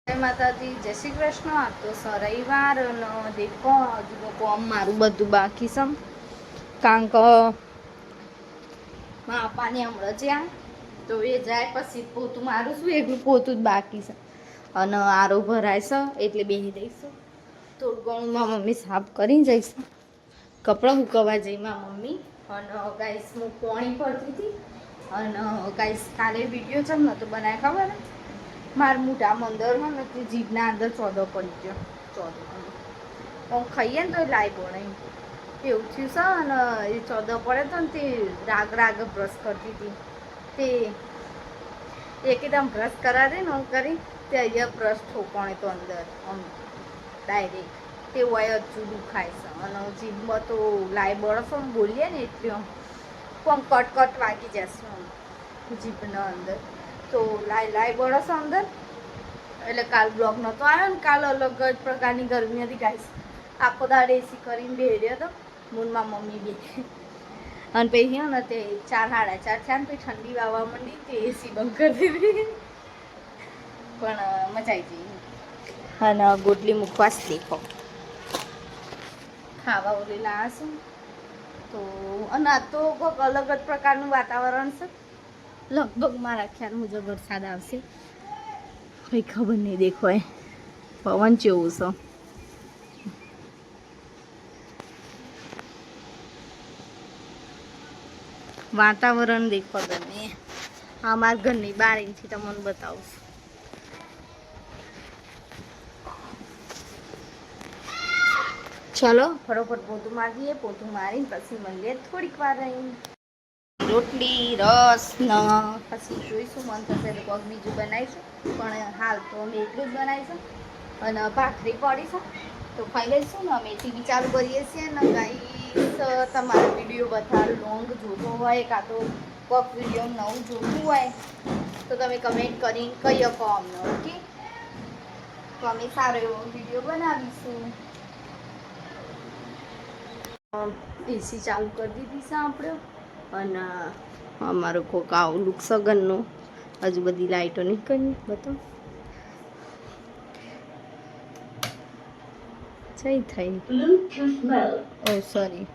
જય માતાજી, જય શ્રી કૃષ્ણ. આ તો રવિવાર અને દેખો હજુ તો કોમ મારું બધું બાકી છે. કારણ કે પાણી હમણાં જ્યાં તો એ જાય પછી પોતું મારું છું, એટલું પોતું જ બાકી છે. અને આરો ભરાય છે એટલે બેસી દઈશું. થોડું ઘણું મારી મમ્મી સાફ કરીને જઈશું. કપડાં સુકવવા જઈ મારી મમ્મી. અને ગાઈસ હું પોણી ભરતી હતી. અને ગાઈસ કાલે વિડીયો છે ને તો બનાવે ખબર ને મારા મોઢામાં અંદર હોય ને તે જીભના અંદર ચોદો પડી ગયો. ચોદો આમ ખાઈએ ને તો લાઈ બનાવી એવું થયું છે. અને એ ચોદો પડે તો ને તે રાગ બ્રશ કરતી હતી તે એકદમ બ્રશ કરાવે ને હું કરી તે અહીંયા બ્રશ ઠોકણે તો અંદર આમ ડાયરેક્ટ તે હોય હજુ દુખાય છે. અને જીભમાં તો લાઈ બળફ આમ બોલીએ ને એટલે આમ કટ વાગી જશે આમ જીભના અંદર તો લાઈ બળશ અંદર. એટલે કાલ બ્લોગ નહોતો આવ્યો ને કાલ અલગ જ પ્રકારની ગરમી હતી ગાઈસ. આખો દાડે એસી કરીને બેહ્યો હતો મૂનમાં મમ્મી બે. અને પછી ને તે 4 સાડા 4 થયા ને પછી ઠંડી વાવવા માંડી તે એસી બંધ કરી દીધી. પણ મજા આવી ગઈ. અને ગોટલી મૂકવાસ દેખો ખાવા ઓલી લાવશું તો. અને આ તો કોઈક અલગ જ પ્રકારનું વાતાવરણ છે. લગભગ મારા ખ્યાલ મુજબ વરસાદ આવશે. કંઈ ખબર નહીં. દેખો એ પવન જેવું છે. વાતાવરણ દેખો તમે. આ મારા ઘરની બારીથી તમને બતાવું છું. ચલો ફટોફટ પોતું મારી દઈએ. પોતું મારીને પછી મળીએ થોડીક વાર રહીને. રોટલી રસ ને પછી જોઈશું મન થશે તો કોઈક બીજું બનાવીશું. પણ હાલ તો અમે એટલું જ બનાવીશું. અને ભાખરી પડી છે તો ખાઈ લઈશું ને. અમે ટીવી ચાલુ કરીએ છીએ ને ગાઈસ. તમારો વિડીયો બધા લોંગ જોતો હોય કાં તો કોઈક વિડીયો નવું જોતું હોય તો તમે કમેન્ટ કરીને કહી શકો અમને. ઓકે તો અમે સારો એવો વિડીયો બનાવીશું. એસી ચાલુ કરી દીધી છે આપણે. અને અમારું કોક આવું લુક સગનનું હજુ બધી લાઈટો નહીં કરી બતાવો જઈ થઈ. ઓ સોરી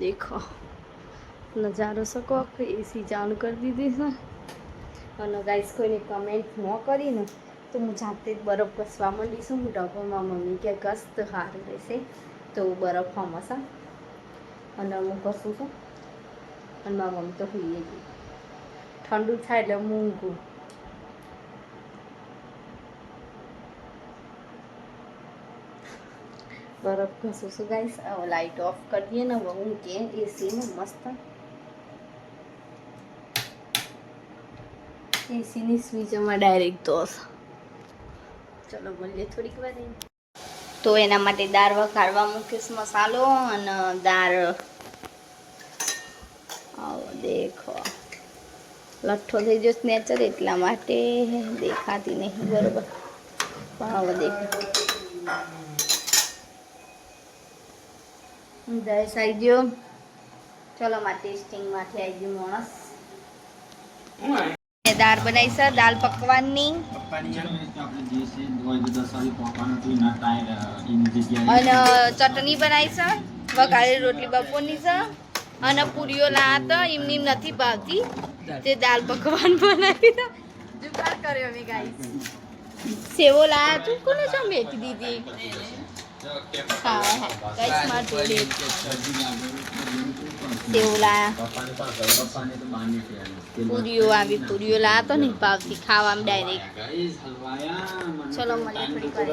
દેખો નજારો શકો એસી ચાલુ કરી દીધી છે. અને ગાઈસ કોઈને કમેન્ટ ન કરીને તો હું જાતે જ બરફ ઘસવા માંડીશું. હું ઢાંકણમાં મમ્મી કે ઘસ તો સારું રહેશે તો બરફ હમણાં અને હું ઘસું છું. અને મારા મમ્મી તો સુઈએ ગઈ. ઠંડુ થાય એટલે મૂંગું. બરફ ઘસું છું ગાઈસ. લાઇટ ઓફ કરી દઈએ ને હું કે એસીનું મસ્ત એસીની સ્વિચમાં ડાયરેક્ટ તો ચલો મળીએ થોડીક વાર. તો એના માટે દાળ વઘારવા મૂકીશ મસાલો. અને દાળ આવો દેખો લઠ્ઠો થઈ ગયો સ્નેચર એટલા માટે દેખાતી નહીં બરોબર. પણ હવે દેખો દસ આવી ગયો. ચલો મારે ટેસ્ટિંગમાંથી આવી ગયું માણસ. દાળ બનાવી છે દાળ પકવાનની. અને ચટણી બનાવી છે. વઘારેલી રોટલી બપોરની છે. અને પૂરીઓ લાયા તો એમની નથી ભાવતી તે દાળ પકવાન બનાવી તો જુગાડ કર્યો અમે ગાઈસ. સેવો લાયા તું કોને છો મેથી દીધી. હા ગાઈસ માર જોડે સેવો લાયા. પૂરીઓ આવી પૂરીઓ લાયા તો નહીં ભાવતી ખાવામાં ડાયરેક્ટ. ચલો મળીએ થોડીક વાર.